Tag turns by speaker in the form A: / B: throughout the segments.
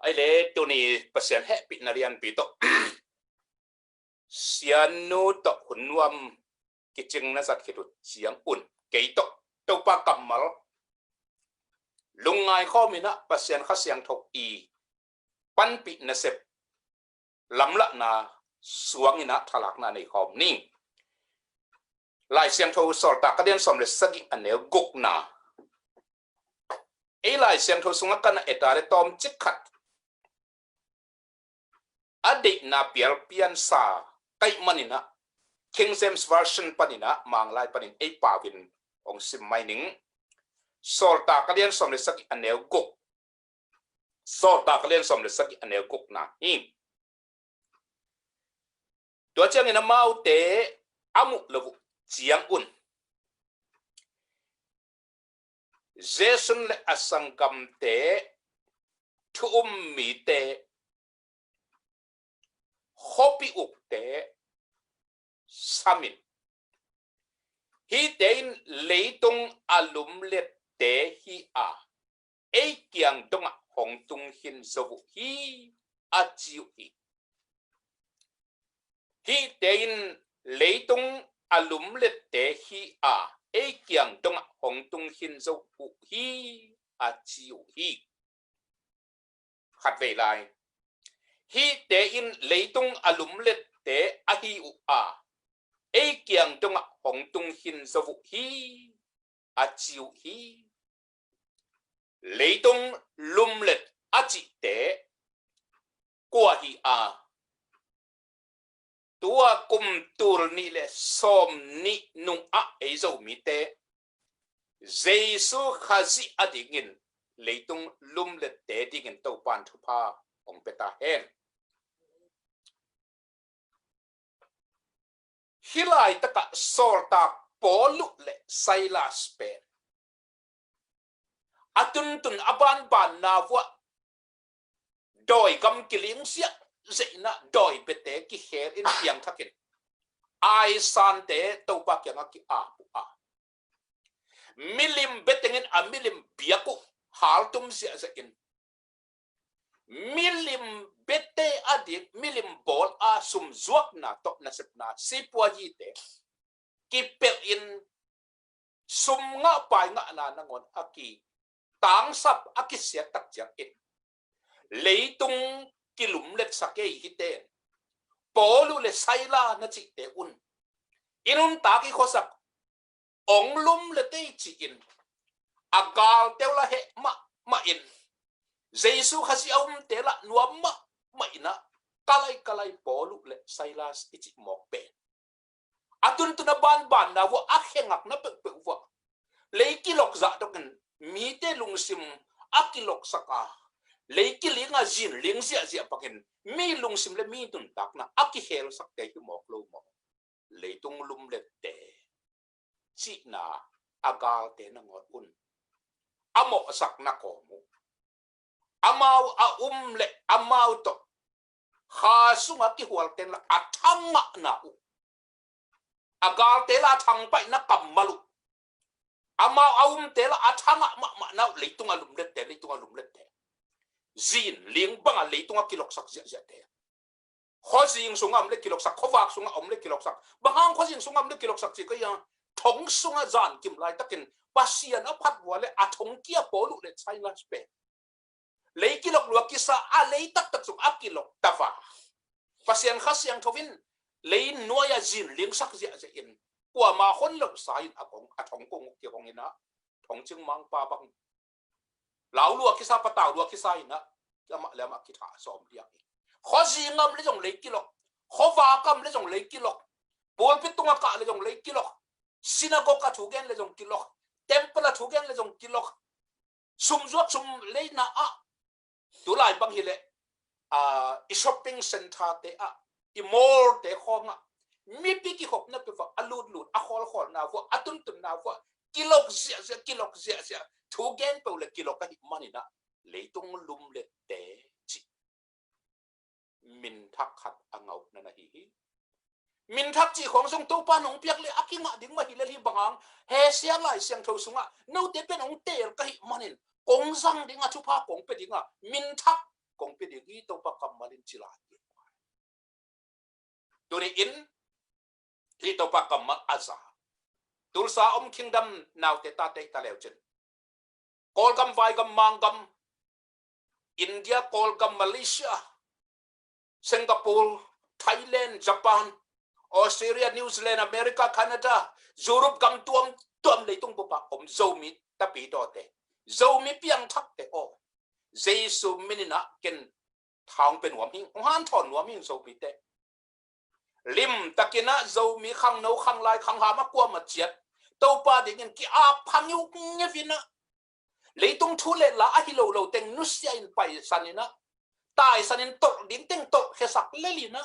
A: ai le tu ni pasien happy narian pito sianu to hunwam kiching na sat khitu chiang un keito to pa kamal lungai khomina pasien khasyang thok i panpi na sep lamla na suangina thalak na nei khom ning lai siang tho sor ta ka den som le sagi anel guk na e lai siang tho sunga kana etare tom chikhat adik na pial pian sa kai manina King James version panina manglai panin e pawin ong sim mining sor ta ka den som le sagi anel guk sor ta ka den som le sagi anel guk na hi to chang ina mau te amu levu chiang un Jason le asangam te thu mi te hopi uk te samin hi tein leitung alum le te hi a e kiang dong hong tung hin zovu hi a chiu hi tein leitung alum le te hi a e kiang dong hong tung hin zovu hi a chiu hi khat ve lai hi tein leitung alum le te a hi u a e kiang dong hong tung hin zovu hi a chiu hi leitung lum le a chi te kwa hi a tua kum tur ni le som ni nung a e zo mi te Jesu khazi adingin leitung lum le te dingin to pan thu pa ong peta hen hilai taka sorta polu le Silas pe atun tun aban ban na wa doi kam kiling sia zeina doi pete ki her in piang thakin ai san te to pa kyang ki a milim betengin a milim biaku haltum sia zein milim bete adik milim bol a sum zuak na to na sep na sipwa ji te ki pel in sum nga pai nga na nangon aki tang sap aki sia tak jak in leitung kilum let sake hite polu le saila na chi te un inun ta ki khosak ong lum le te chi in agal teula he ma in Jesu khasi aum tela nuam ma ina kalai polu le Silas ichi mok pe atun tuna ban na wo akhengak na pe wo leikilok za token mi te lungsim akilok saka leikilinga jin lingsia pakin mi lungsim le mi tun tak na akihel sak te ki mok lo mo leitung lum le te chi na agal te na ngot un amo sak na ko mo amau a le amau to kha sunga ki hual ten la athanga na u agal te la thang pai na kamalu amau te la athanga ma na leitung alum le te zin ling banga leitung a kilok sak zia te khosing sungam le kilok sak khowak sunga om le kilok sak bahang khosing sungam le kilok sak chi ka ya thong sunga zan kim lai takin pasian a phat wale athong kia polu le chaina spe leikilok luak kisa a leitak tak suk akilok tawa pasian khasyang thovin lein noya jin ling sak zia in kwa ma khon lo sain akong athong kong ki kong ina thong ching mang pa bang lau luak kisa pataw luak kisa ina lama ki tha som dia khosi ngam le jong leikilok khowa kam le jong leikilok bol pitunga ka le jong leikilok sinagoga thugen le jong kilok temple thugen le jong kilok sumzuak sum leina a tulai bang hile i shopping center te a i mall te khonga mi pi ki khop na pe fa alut a khol na vo atun tun na vo kilok zia thugen pe le kilok ka mani na leitung lum le te chi min thak khat angau na na hi min thak chi khong song to pa nong piak le akinga ding ma hi le hi bangang he sia lai siang tho sunga no te pe nong te ka hi manin kong sang dinga chu pa kong pe dinga min thak kong hi to pa kamalin chila tuni in hi to pa kamal aza tulsa kingdom now te ta te ta leo chen kol gam vai gam mangam India kol gam Malaysia Singapore Thailand Japan Australia New Zealand America Canada Europe gam tuam lấy tung pa zo mi tapi do te zo mi piang thak te o Jesu minina ken thang pen wam hing han thon wam hing zo mi te lim takina zo mi khang no khang lai khang ha ma kwa ma chiat to pa ding ki a phang yu nge vina lấy tung thu lệ là hi lo lo teng nu sia in pai sanina tai sanin to ding teng to khe sak le li na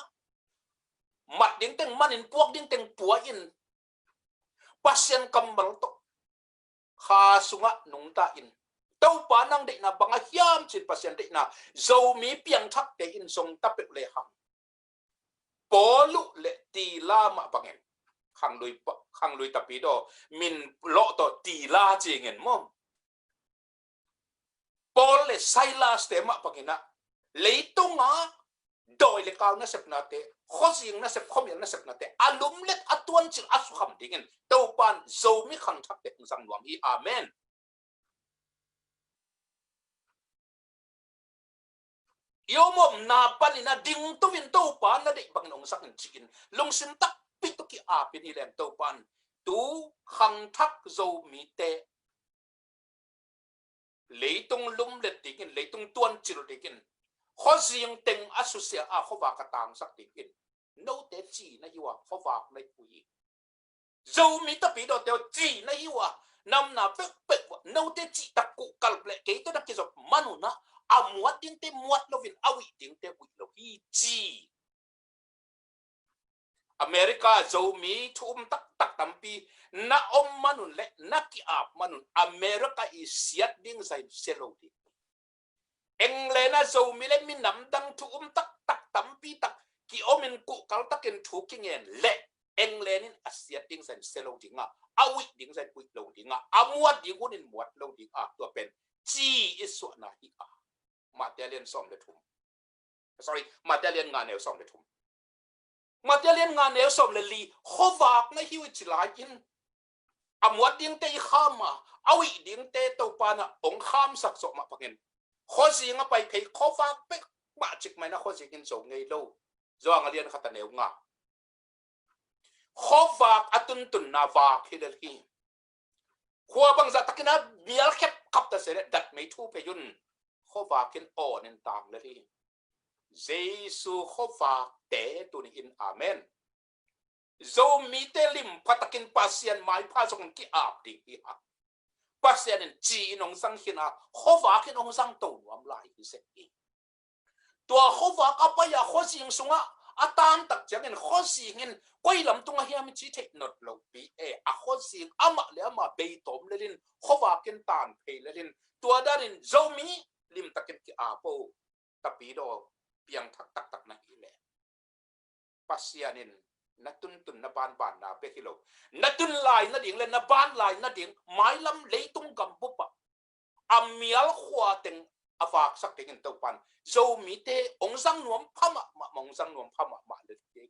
A: mat ding teng manin puak ding teng pua in pasien kambal to kha sunga nung ta in to pa nang de na banga hiam chin pasien de na zo mi piang thak te in song tapet le ham polu le ti la ma bangen khang lui tapi do min lo to ti la jingen mom Paul le Silas te ma pangina leitunga doi le kaw na sep na te khosing na sep khomian na sep na te alum let atuan chil asu kham dingin to pan zo mi khang thak te sang nuam hi amen yomom na panina ding to win to pan na de bang nong sak chikin lung sim tak pituki a pin hi lem to pan tu khang thak zo mi te leitung lum le tikin leitung tuan chil tikin khosing teng asusia a khowa ka tang sak tikin no te chi na hiwa khowa na pui zo mi ta pi do te chi na hiwa nam na pek no te chi tak ku kal ple ke to dak zo manu na amuat ding te muat lovin awi ding te wi lo hi chi America zo mi thum tak tampi na manun le na ki ap manun America is siat ding sai selo di englena zo mi le min nam dang thum tak tampi tak ki omin ku kal takin thu kingen le englenin asiat ding sai selo dinga awi ding sai wi lo dinga amuat ding unin muat lo ding a to pen chi isu na hi a Matalian som le thum sorry Matalian nga ne som le thum Matalian nga ne som le li khowak na hiwi chilai in amwat ding te khama awi ding te to pana ong kham sak sok ma pangin khosi nga pai phei khowak pe ba chik mai na khosi kin so ngei lo zo ang alian khata ne nga khowak atun tun na wa khidel hi khwa bang za takina bial khep kap ta se dat mei thu pe yun khowakin on en tang le hi Jesu khowak te tu ni in amen zo mi te lim patakin pasien mai pa song ki ap ding hi ha pasien en chi nong sang hina khowak nong sang to nuam lai hi se ki tua khowak apa ya khosing sunga atan tak changin khosing in koi lam tunga hiam chi the not lo pi e a khosing ama le ama be tom le lin khowakin tan phe le lin tua darin zo mi lim takin ki apo tapi do piang tak na ile pasianin natun na ban na pe kilo natun lai na ding le na ban lai na ding mai lam leitung gam pupa amial khwa teng afak sak tengin to pan zo mi te ong sang nuam phama ma mong sang nuam phama ma le te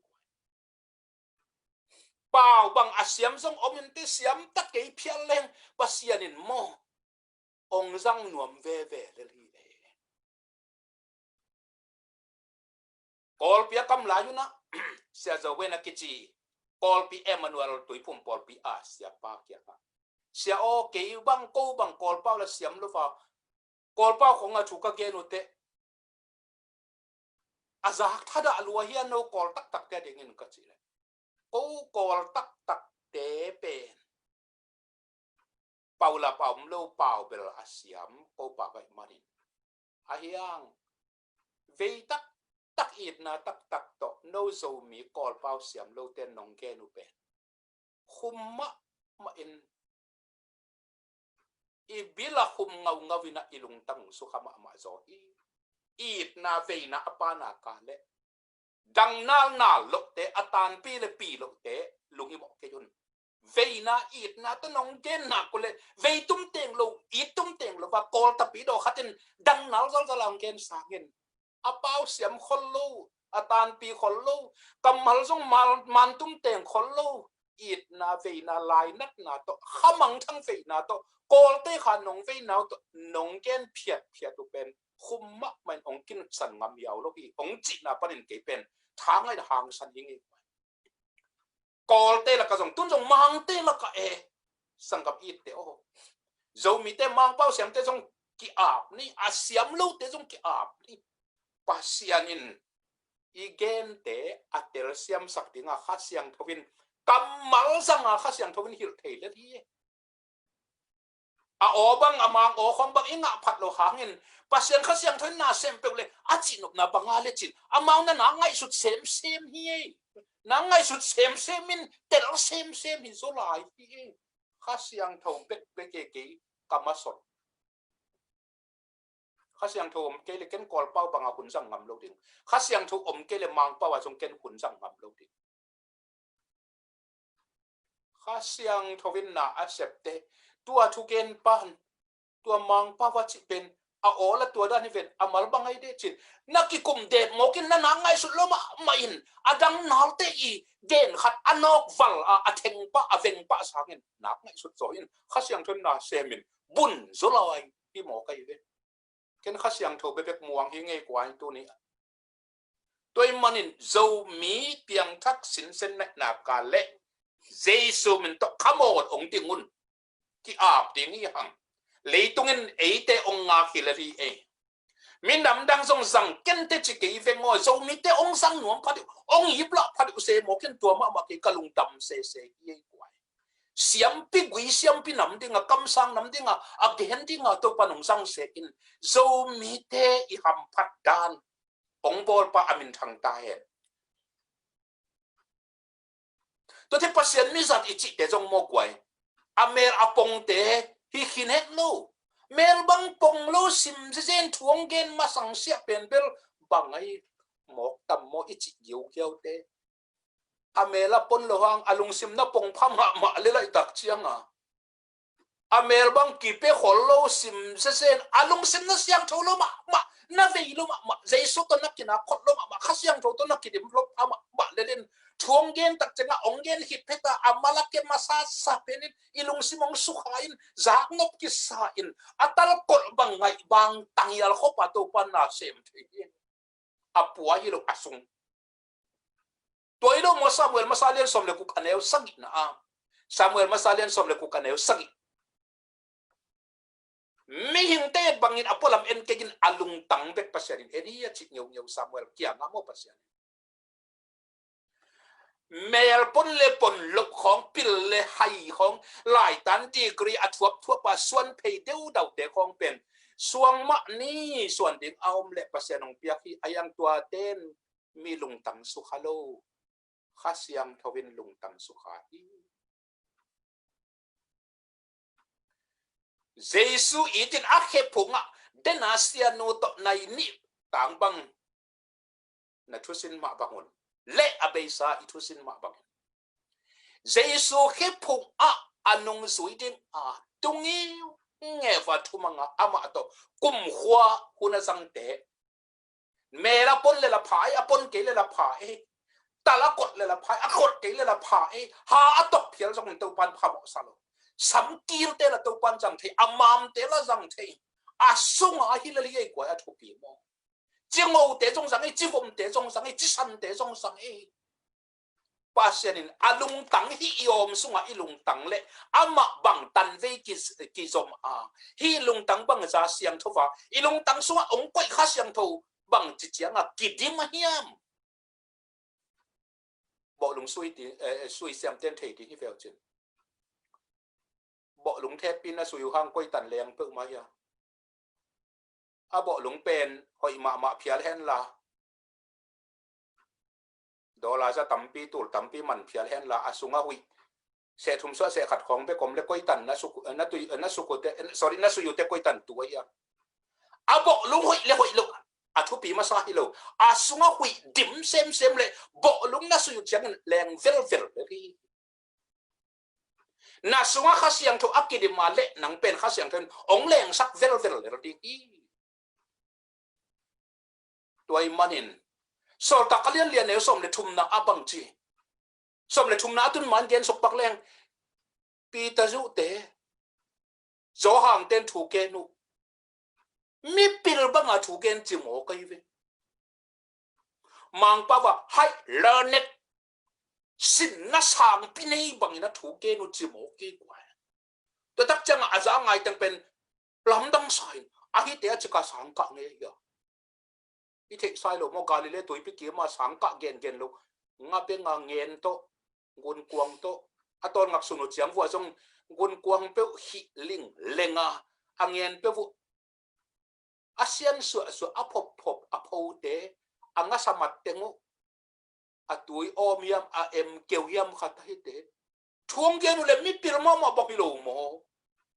A: pau bang asiam song omin te siam tak ke phial leng pasianin mo ong sang nuam ve le li Kol pia kam layu na sia zo wena kichi kol pi Emmanuel tui pum pol pi a sia pa kia ka sia o ke bang ko bang kol pa la siam lo fa kol pa khonga thuka ge no te azak thada alwa hian no kol tak te dingin ka chi le ko kol tak te pe paula paum lo pau bel asiam ko pa vai manin ahiang ve tak it na tak to no zo mi kol pau siam lo ten nong ke nu pe khumma ma in i bila khum ngau vina ilung tang su khama ma zo it na ve na apa na ka le dang na lo te atan pi le pi lo te lungi mo ke yun ve na it na to nong gen na ko le ve tum teng lo it tum teng lo va kol ta pi do khatin dang nal zal lang gen sa gen apau siam kholo atan pi kholo kamal jong man tum teng kholo it na ve na lai nat na to khamang thang ve na to kol te khan nong ve na to nong ken phiat tu pen khum ma man ong kin san ngam yaw lo ki ong chi na panin ke pen thang ai hang san hingi kol te la ka jong tun jong mang te la ka e sangam it te o zo mi te mang pau siam te jong ki ap ni asiam lo te jong ki ap ni pasianin igen te atel siam sak dinga khasyang thowin kamal sanga khasyang thowin hil theile thi a obang amang o khong bang inga phat lo hangin pasian khasyang thon na sem pe le a chinop na bangale chin amang na ngai sut sem hi na ngai sut sem min tel sem hi zo lai hi khasyang thom pe ke kamasot khasyang thom ke le ken kol pau banga hun sang ngam lo ding khasyang thom ke le mang pau a jong ken hun sang ngam lo ding khasyang thowin na accepte tua thu ken pan tua mang pa wa chi pen a ola tua da ni ven amal bangai de chin naki kum de mokin na ngai su lo ma in adang nal te I gen khat anok val a theng pa a veng pa sangin nak ngai su zo in khasyang thon na semin bun zo lawai ki mo kai ve ken khasyang tho bebek muang hi ngai kwai tu ni toy manin zo mi piang thak sin sen na ka le jesu min to kamot ong tingun ki ap ting hi hang leitungin eite ong nga khilari e min nam dang song sang ken te chi ke ve ngo zo mi te ong sang nuam phadi ong yipla phadi se mo ken tua ma ke kalung tam se ye kwai siam pi gui siam pi nam dinga kam sang nam dinga ak de hen dinga to panong sang se in zo mi te I ham phat dan ong bol pa amin thang ta he to te pasien mi zat ichi te jong mo kwai amer apong te hi khinet lo mel bang pong lo sim zen thuang gen ma sang sia pen bel bangai mok tam mo ichi yu kyau te amela pon lo hang alung sim na pong pham ma le lai tak chianga amel bang ki pe khol lo sim zen alung sim na siang tho lo ma na ve lo ma jaisu to na kina khot lo ma khasyang tho to na kidim lo ma le len thuang gen tak chenga ong gen hit pheta amala ke masa sa penin ilung simong sukhain zak nop ki sa in atal kol bang ngai bang tangial khopa to pan na sem the apua yilo asung toilo mo Samuel masalian som le ku kaneu sagi na Samuel masalian som le ku kaneu sagi mi hinte bangin apolam en kegin alung tang bek pasyarin eria chi nyau Samuel kia ngamo pasyarin mel pon le pon lok khong pil le hai khong lai tan ti kri athuap thuap pa suan phei deu dau te khong pen suang ma ni suan ding aom le pasyanong pia khi ayang tua ten mi lung tang su khalo khasyang thowin lung tang su kha hi jesu itin akhe punga denasia no to nai ni tang bang na thusin ma bangun le abesa ithusin ma bang jesu khe phung anung zuidin tungi nge va thumanga ama to kum khwa kuna sang te mela pon le la phai apon ke le la phai tala kot le la phai akot ke le la phai ha atok phial jong to pan phamo salo sam kir te la to pan jang the amam te la jang the asung a hi le ye kwa athu pi mo jingo te jong sang e jivom te jong sang e jisan te jong sang e pasyanin alung tang hi iom sunga ilung tang le ama bang tan ve ki zom hi lung tang bang za siang thova ilung tang sunga ong koi kha siang tho bang chi chianga kidim hiam bo lung sui siam ten thei ti hi vel chin bo lung the pin na sui hang koi tan leng pe ma ya a bo lung pen hoi ma phial hen la dola sa tampi tul tampi man phial hen la asunga hui se thum so se khat khong be kom le koi tan na su ko te sorry na su yu te koi tan tu ya abo lung hoi le hoi lo athu pi ma sa hi lo asunga hui dim sem le bo lung na su yu chang leng vel ri na sunga khasyang tho akidi ma le nang pen khasyang thon ong leng sak vel le ri tuổi manin sol ta kalian lian ne som le thum na abang chi som le thum na tun man gen sok pak leng pi ta zu te zo hang ten thu ke nu mi pil ba nga thu gen chi mo kai ve mang pa wa hai learn it sin na sang pi nei bang na thu ke nu chi mo ke kwa to tak chang a za ngai tang pen lam dang sai a hi te chi ka sang ka nge ya i the sai lo mo galile toi pi ki ma sang ka gen lo nga pe nga ngen to gun kuang to aton ngak sunu chiang wa jong gun kuang pe hi ling lenga angen pe vu asian su apop apo te anga samat tengu atui omiam a em keuiam khat hi te thuang gen le mi pir ma bak lo mo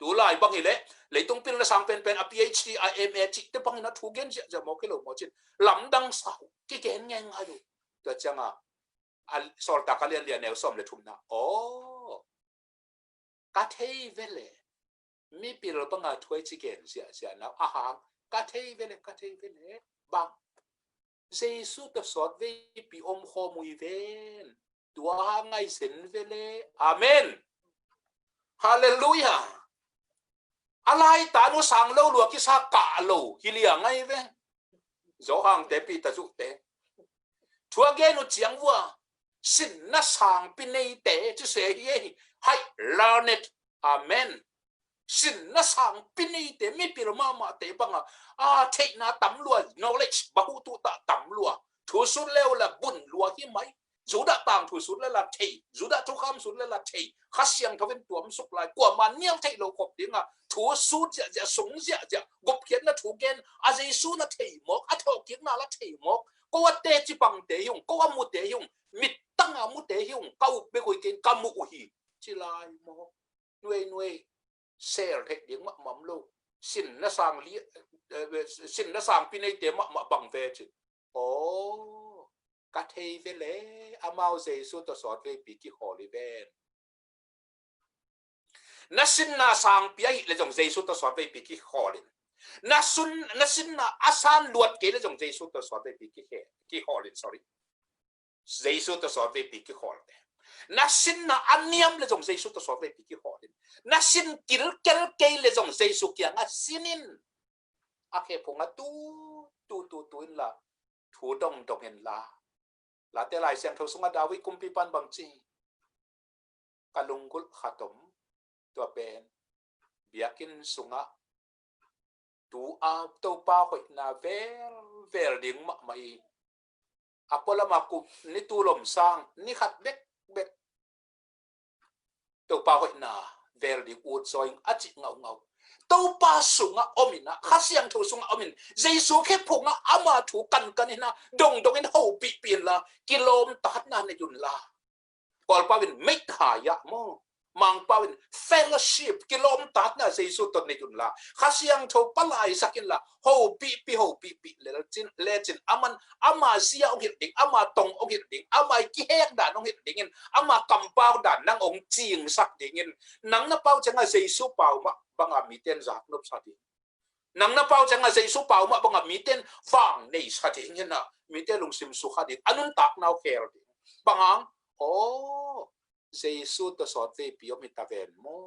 A: tu lai bang hi le leitung pil na sang pen a phd a ma chi te bang na thu gen ja mo ke lo mo chin lam dang sa ki gen ngeng adu to changa al sol ta kalian lian ne som le thum na o ka thei vele mi pil bang a thoi chi gen sia na a ha ka thei vele bang Jesus ta sot ve pi om kho mui ven tua ngai sen vele amen hallelujah alai ta no sang lo lu ki sa ka lo hilia ngai ve zo hang te pi ta zu te thua ge no chiang wa sin na sang pi nei te chu se ye hai learn it amen sin na sang pi nei te mi pi ma ma te banga a take na tam lua knowledge ba hu tu ta tam lua thu sun leo la bun lua hi mai dù đã tàng thủ sút lên là thầy dù đã thu kham sút lên là thầy khát xiang thâu bên tuom súc lại của mà nhiều thầy lâu cọp tiếng à thủ sút dạ súng dạ gục kiến là thủ gen à dây sút là thầy mốc à thâu kiến là thầy mốc cô à tê chỉ bằng tê dùng cô à mu tê dùng mít tăng à mu tê dùng câu bê coi kiến cam mu hì chỉ lại mốc nuôi xe thầy tiếng mắm mắm lâu xin nó sang lý xin nó sang pin này tiếng mắm bằng về chứ ồ cả thầy về lẽ amao Jesus to sort về bị cái holy ben na sin na sang pi le jong Jesus to sort về bị cái holy na sin na asan luat ke le jong Jesus to sort về bị cái holy sorry Jesus to sort về bị cái holy na sin na aniam le jong Jesus to sort về bị cái holy na sin kil kel ke le jong Jesus kia nga sinin ake ponga tu in la thu dong en la te lai siang thau sunga dawi kumpi pan bang chi kalungkul khatom to pen biakin sunga tu a to pa hoi na ver ding ma mai apola ma ku ni tu lom sang ni khat bek to pa hoi na ver ding ut soing achi ngau to pa sunga omina khasiang thau sunga omin jesu khe phunga ama thu kan ina dong in ho pi la kilom tat na ne yun la kol pawin make ha ya mo mang pawin fellowship kilom tat na jesu to ne yun la khasiang thau palai sakin la ho pi le chin aman ama sia ong hit ding ama tong ong hit ding ama ki hek da ong hit ding ama kampau da nang ong ching sak ding nang na pau changa jesu pau ma banga miten zak nop sati nang na pau changa jesu pau ma banga miten wang nei sati na miten lung sim su khadi anun tak nau kher banga o jesu to sot ve pio mitaven mo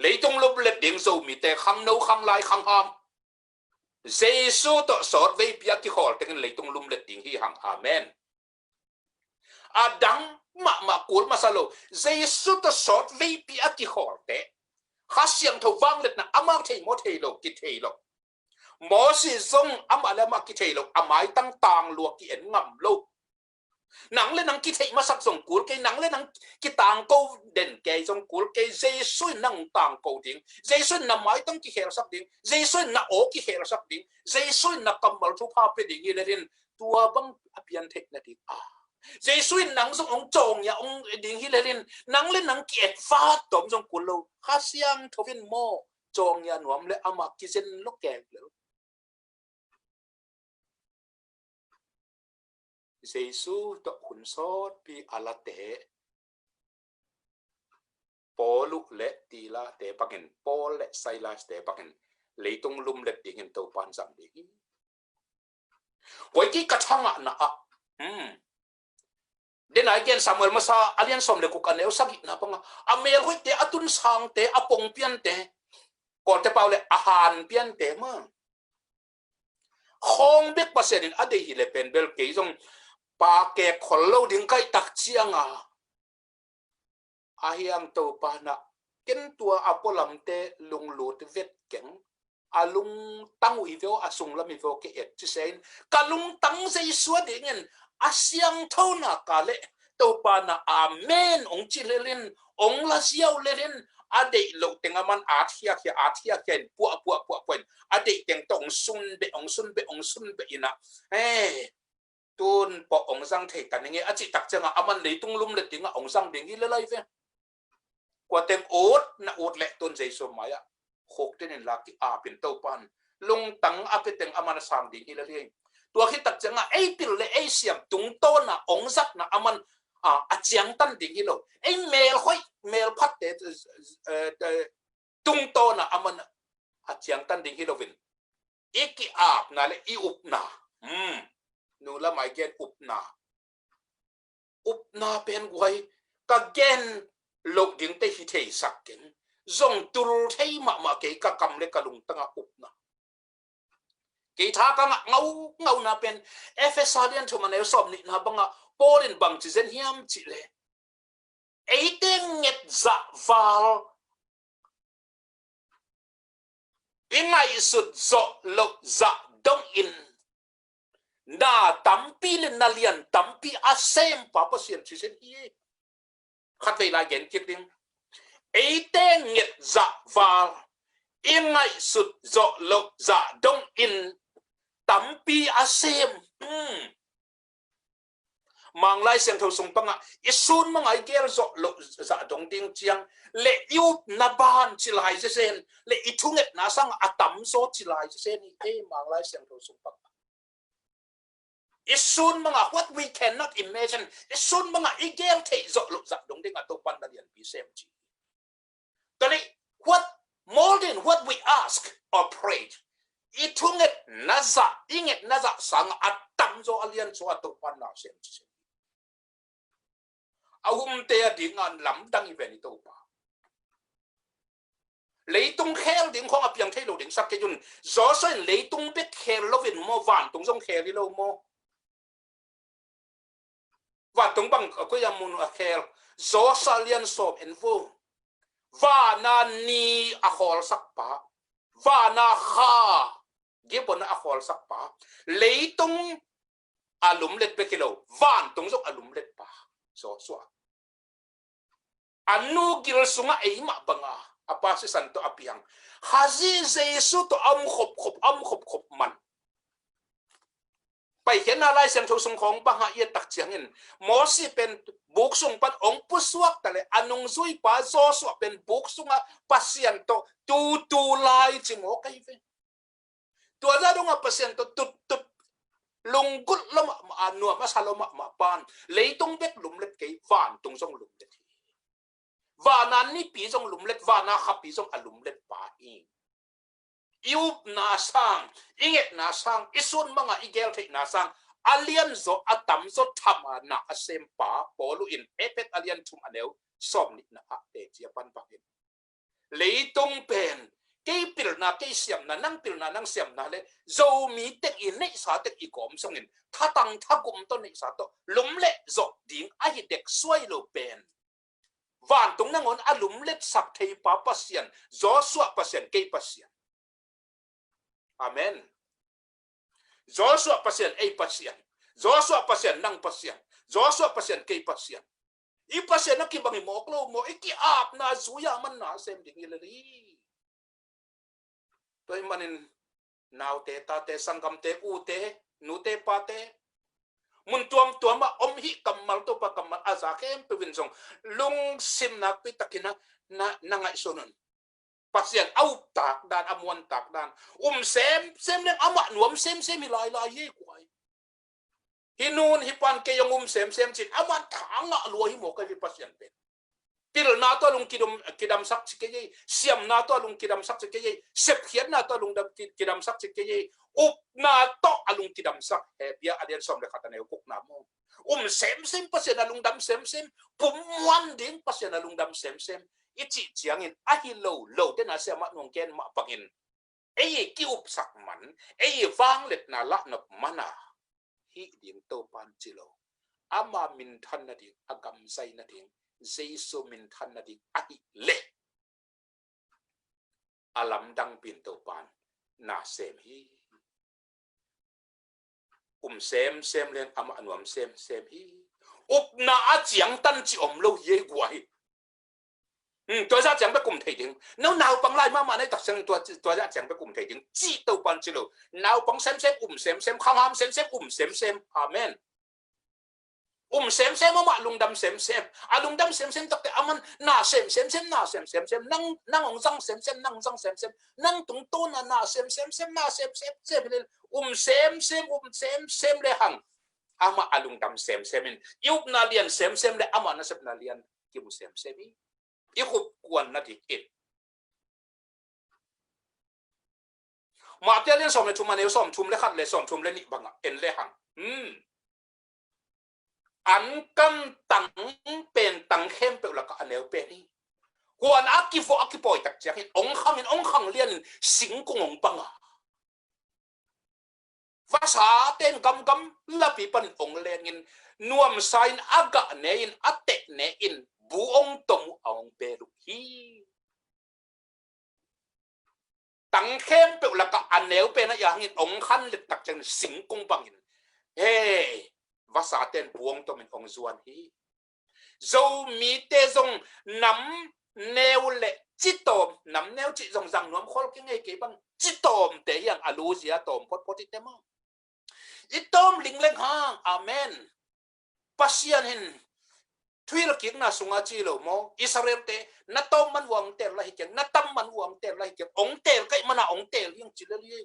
A: leitung lup let ding zo mite khang no khang lai khang ham jesu to sot ve pia ki khol teng leitung lum let ding hi hang amen adang ma kul masalo jesu to sort ve pi aki horte khasiang tho wang let na ama thei mo thei lo ki thei lo mo si zong amala ma ki thei lo amai tang lu ki en ngam lo nang le nang ki thei ma sak zong kul ke nang le nang ki tang ko den ke zong kul ke jesu nang tang ko ding jesu na mai tang ki her sak ding jesu na o ki her sak ding jesu na kamal thu pa pe ding ile rin tua bang apian thek na ding jesu nang song ong chong ya ong ding hi lerin nang le nang kiet fa tom jong kulo khasiang thovin mo chong ya nuam le ama kizen lo ke le jesu to hun sot pi alate polu le tila te pakin pol le silas te pakin leitung lum le ding to sang sang đi quay cái cắt hang na đến nay gen Samuel masa alian som le ku kan eu sakit na panga amel hoi te atun sang te apong pian te kon te paule ahan pian te ma khong bek pasen ade hi le pen bel ke jong pa ke khol ding kai tak chianga ahiam to pa na ken tua apolam te lung lut vet keng alung tang ui vo asung lam vo ke et chi sein kalung tang sei suwa dingen asyang thona kale to pa na amen ong chi lelin ong la siaw lelin ade lo tengaman athia ken pu ade teng tong sun be ina tun po ong sang thei kan nge achi tak changa aman leitung lum le tinga ong sang ding hi le lai ve kwa tem ot na ot le ton jaiso maya khok ten la ki a pin to pan lung tang apeteng aman sang ding hi le le tua khi tak changa ei pil le ei siam tung to na ong zak na aman a chiang tan ding hi lo ei mel hoi mel phat te tung to na aman a chiang tan ding hi lo vin iki ap na le i up na nu la mai gen up na pen guai ka gen lok ding te hi thei sak ken zong tur thei ma ke ka kam le ka lung tanga up na ke tha ka ngau na pen efesalian thu man som ni na banga polin bang chi zen hiam chi le ei teng nget za val ingai sut zo lo za dong in na tampi le nalian tampi asem papa sian chi sen hi khat vei la gen kik ding ei teng nget za val ingai sut zo lo za dong in tampi asem mang lai sen tho sung panga isun mangai gel zo lo za dong ding chiang le yu na ban chi lai se sen le ithunget na sang atam so chi lai se sen ni mang lai sen tho sung panga isun mga what we cannot imagine isun mga igel thei zo lo za dong ding ato pan dalian pi sem chi tani what more than what we ask or prayed ithunget naza inget naza sang atam zo alian so ato pan na sem chi ahum te ding an lam dang event to pa leitung khel ding khong apiang thei lo ding sak ke jun zo soin leitung be khel lovin mo van tung jong khel li lo mo và tung bằng có yam mun a khel zo salian som en vo va na ni a khol sak pa va na kha gibon a khol sak pa leitung alum let pe kilo van tung jok alum let pa so anu gil sunga ei ma banga apa si santo apiang hazi jesu to am khop man pai kena lai sem tho sung khong pa ha ye tak chiang in mo si pen buk sung pan ong pu suak tale anung zui pa zo so pen buk sunga pasien to tu lai chimo kai ve to za dong a pasien to tut lunggut lom anu ma saloma ma pan leitung bek lum let ke van tung song lum let va na ni pi song lum let va na kha pi song alum let pa i yup na sang inget na sang isun mga igel thei na sang alian zo atam zo thama na asem pa polu in epet alian thum aneu som ni na te chia pan pakin leitung pen ke pil na ke siam na nang pil na nang siam na le zo mi tek in nei sa tek i kom song in tha tang tha kum to nei sa to lum le zo ding a hi dek suai lo pen van tung nangon alum let sak thei pa pasien zo suwa pasien ke pasien amen Joshua pasien ei pasien Joshua pasien nang pasien Joshua pasien ke pasien i pasien na ki bangi mo klo mo iki ap na zuya man na sem ding ilari toy manin naw te ta te sangam te u te nu te pa te mun tuam ma om hi kamal to pa kamal aza kem pe win song lung sim na pi takina na ngai sonon pasien au tak dan amuan tak dan sem neng ama nuam sem hilai ye kwai hinun hipan ke yung sem chin ama tanga lo hi mo ka pasien pen pil na to lung kidam sak chike siam na to lung kidam sak chike sep khian na to lung kidam sak chike up na to alung kidam sak he bia adian som le khatane kuk na mo sem pasien alung dam sem pumwan ding pasien alung dam sem ichi chiangin ahilo lo te na se ma nong ken ma pangin ei ki up sak man ei wang let na la nop mana hi ding to pan chilo ama min than na ding agam sai na ding Jesu min than na ding ahi le alam dang pin to pan na sem hi sem len ama anuam sem hi up na a chiang tan chi om lo ye guai tôi ra chẳng biết cùng thầy tiếng nếu nào bằng lại mà này tập sinh tôi ra chẳng biết cùng thầy tiếng chỉ tàu ban chỉ lo nào bằng xem không ham xem amen xem mà lung đâm xem lung đâm xem tập cái aman na xem năng ông răng xem năng tung tôn na xem xem le hằng ama lung đâm xem yêu na liền xem le ama na xem na liền kim xem đi ikhup kuan na dikit ma tia len som le thuma ne som thum le khat le som thum le ni banga en le hang an kam tang pen tang khem pe la ka aneu pe ni kuan akifo akipoi tak chak ong khang lian sing kong ong banga va sa ten gam la pi pan ong le ngin nuam sain aga ne in ate ne in buong tomu ang peruhi tang khem pe la ka aneu pe na yang ong khan le tak chang sing kong bangin he vasaten buong to min ong zuan hi zo mi te zong nam neu le chitom nam neu chi zong zang nuam khol ke ngai ke bang chitom te yang alusia tom pot te ma itom ling hang amen pasian hin thui la kiek na sunga chi lo mo Israel te na tom man wang tel la hiken na tam man wang tel la hiken ong tel kai mana ong tel yang chi le li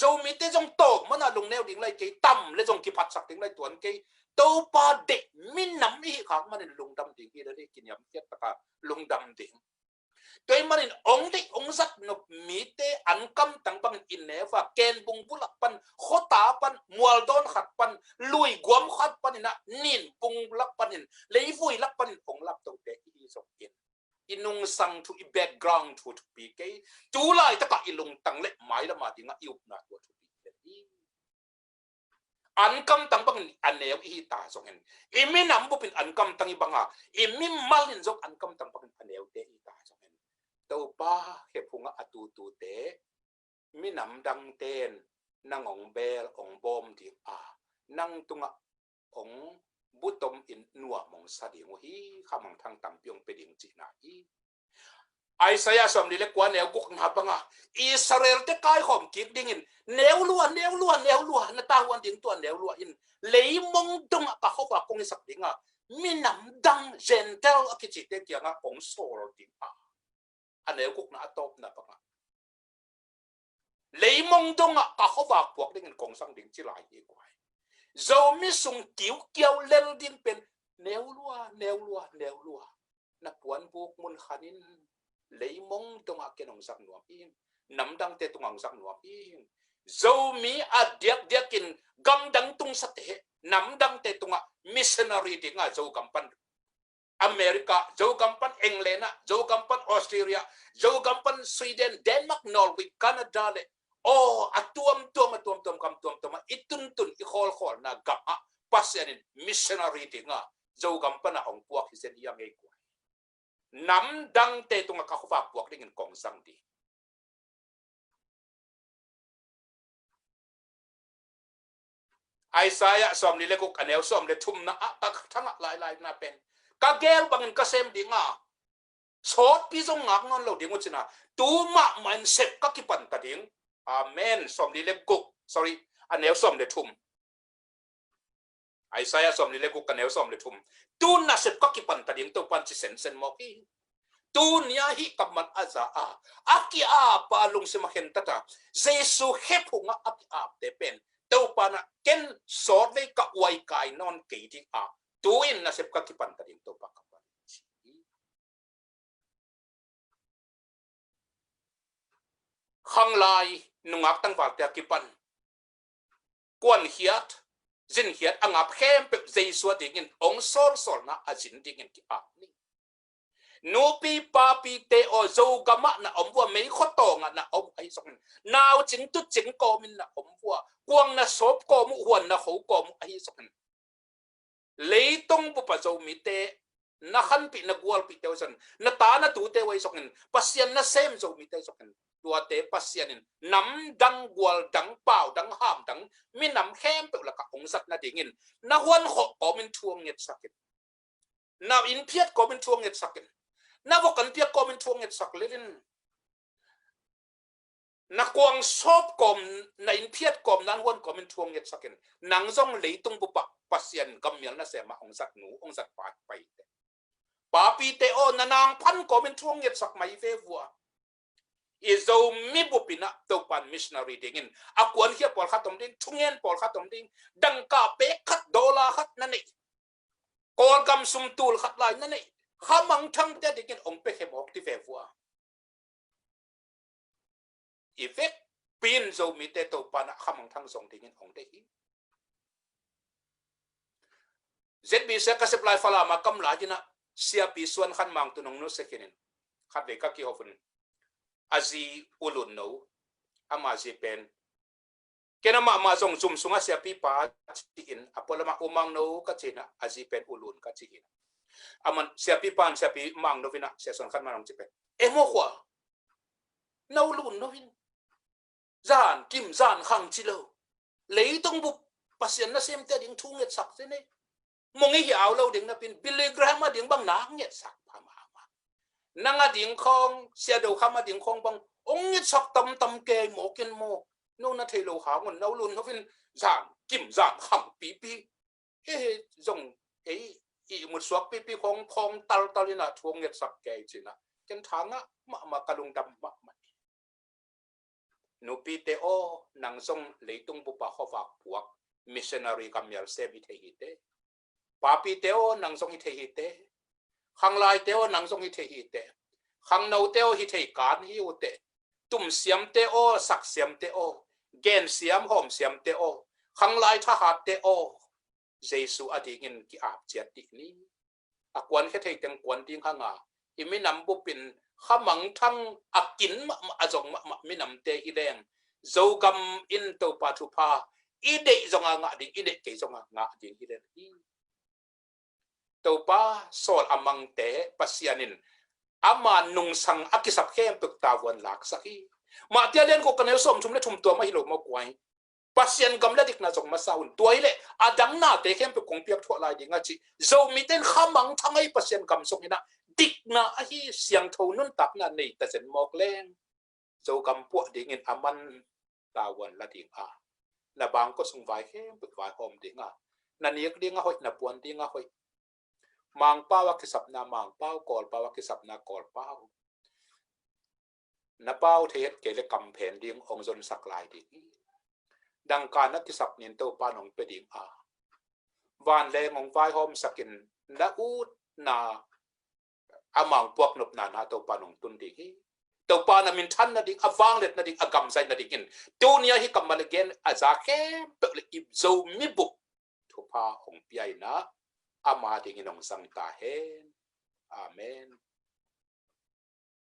A: zo mi te jong to mana lung neu ding lai ke tam le jong ki phat sak ding lai tuan ke to pa de min nam hi khak man lung dam ding ki le kin yam ket ta lung dam ding toy man ong de ong zat no mi te an kam tang bang in ne fa ken bung bulak pan khota pan mual don khat pan lui guam khat pan na nin bung lak pan in lei vui lak pan ong lak to te hi sok in inung sang to background to pi ke tu lai ta ka ilung tang le mai la ma dinga iup na to pi an kam tang bang an ne hi ta song hen imi nam bu pin an kam tang i banga imi malin jok an kam tang bang an ne te hi ta song hen to pa he phunga atu tu te mi nam dang ten nang ong bel ong bom di nang tunga ong butom in nuwa mong sa di mo hi khamang thang tam pyong pe ding chi na hi Isaiah som ni le kwa neu guk na banga Israel te kai khom kik ding in neu lua na ta wan ding tuan neu lua in lei mong dong ka khowa kong sak dinga mi nam dang gentle akichi te kya nga ong sol ding aneu guk na top na banga lei mong dong ka khowa puak ding in kong sang ding chi lai hi kwai zo mi sung kiu lel din pen neu lua na puan buk mun khanin lấy mong tung cái nông sản nuông in nắm đăng tê tung sản nuông in dâu mi điạc in gam đăng tung sát thế nắm đăng tê tung missionary đi ngà dâu kampan America dâu kampan England dâu kampan Australia dâu kampan Sweden Denmark Norway Canada le atuam kam itun ikhol na gam pasyanin missionary đi ngà dâu kampan ong puak hisen yang ei nắm đăng tê tung ka khofa buộc ding kong sang di Isaiah som ni le ko kanel som le thum na ta thanga lai na pen ka gel bangin ka sem dinga sot pi jong ngak non lo dingo china tu ma man sep ka ki pan ta ding amen som ni le ko sorry anel som le thum Isaiah som ni le ko kanel som le thum tu na sep ka ki pan ta ding to pan chi sen mo ki tu nia hi kaman aza aki pa lung se mahen tata Jesu hepunga aki te pen to pana ken sort ve ka wai kai non ke ti tu in na sep ka ki pan ta ding to pa ka khang lai nungak tang wa ta kipan kwan hiat zin hiat angap khem pe jesu dingin ong sol na ajin dingin ki a ni nupi papi te o zo gama na omwa mei khoto nga na om ai sok naw ching tu ching ko min na omwa kwang na sop ko mu huan na ho ko mu ai sok leitong bu pa zo mi te na khan pi na gwal pi te san na ta na tu te wai sok pasien na sem zo mi te sok tua te pasien nam dang gwal dang pau dang ham dang mi nam khem pe la ka ong sat na dingin na huan kho ko min thuang nget sakin na in phiat ko min thuang nget sakin na vo kan pia ko min thuang nget sak lerin na kwang sop kom na in phiat kom nan huan ko min thuang nget sakin nang zong leitung bu pa pasien gamial na se ma ong sat nu ong sat pa pai te papi te o na nang phan ko min thuang nget sak mai ve vua izo mi bu pina to pan missionary dingin akwan hia pol khatom ding thungen pol khatom ding dang ka pe khat dola khat na nei kol kam sum tul khat lai na nei khamang thang te dingin ong pe hem ok ti ve vua effect pin zo mi te to pan khamang thang zong dingin ong te hi zb se ka supply fala ma kam la jina sia pi suan khan mang tu nong no sekinin khat ve ka ki hofun azi ulun no ama zi pen kena ma zong zum sunga sia pi pa in apola ma umang no ka china azi pen ulun ka chin aman sia pi pan sia pi mang no vina sia son khan manong chi pen emo khwa no ulun no vin zan kim zan khang chi lo lấy tông bu pasien na sem te ding thu nget sak se ne mongi hiao lo ding na pin biligram ding bang na nget sak pa ma nanga ding khong sia do khama ding khong bang ong nget sak tam ke mo ken mo no na thei lo ha ngon no lun no vin zan kim zan kham pi pi he zong ei i mu suak pi pi khong tal ina thu nget sak ke china ken thanga ma kalung dam ma nupi te o nang zong leitung bu pa khowak puak missionary kamyal se bi the hi te papi te o nang zong hi the hi te khang lai te o nang zong hi the hi te khang no te o hi the kan hi u te tum siam te o sak siam te o gen siam hom siam te o khang lai tha hat te o jesu adingin ki ap chat tik ni akwan he thei teng kwan ting khanga imi nam bu pin khamang thang akin azong mi nam te hi deng zo gam in to pa thu pa i de zonga nga ding i de ke zonga nga ding hi den hi to pa sol amang te pasianin ama nung sang akisap khem pek ta wan lak saki ma tia len ko kanel som chum le thum to ma hi lo ma kwai pasien gam la dik na zong ma saun toile adang na te khem pe kong piak tho lai dinga chi zo mi ten khamang thangai pasien gam song ina dik na a hi siang tho nun tak na nei ta chen mok leng zo gam pu ding in aman ta wan la ding a na bang ko sung vai khem pe vai hom dinga na niak dinga hoi na puan dinga hoi mang pawa ki sap na mang paw kol pawa ki sap na kol paw na paw the ke le kam phen ding ong zon sak lai ding dang ka na ki sap nin to pa nong pe ding a van le mong vai hom sakin na u na amang puak nop na to pa nong tun ding hi to pa na min than na ding awang let na ding agam sai na ding in to nia hi kam mal again aza ke pe le ip zo mi bu thu pa hong piai na ama ding in ong sang ta hen amen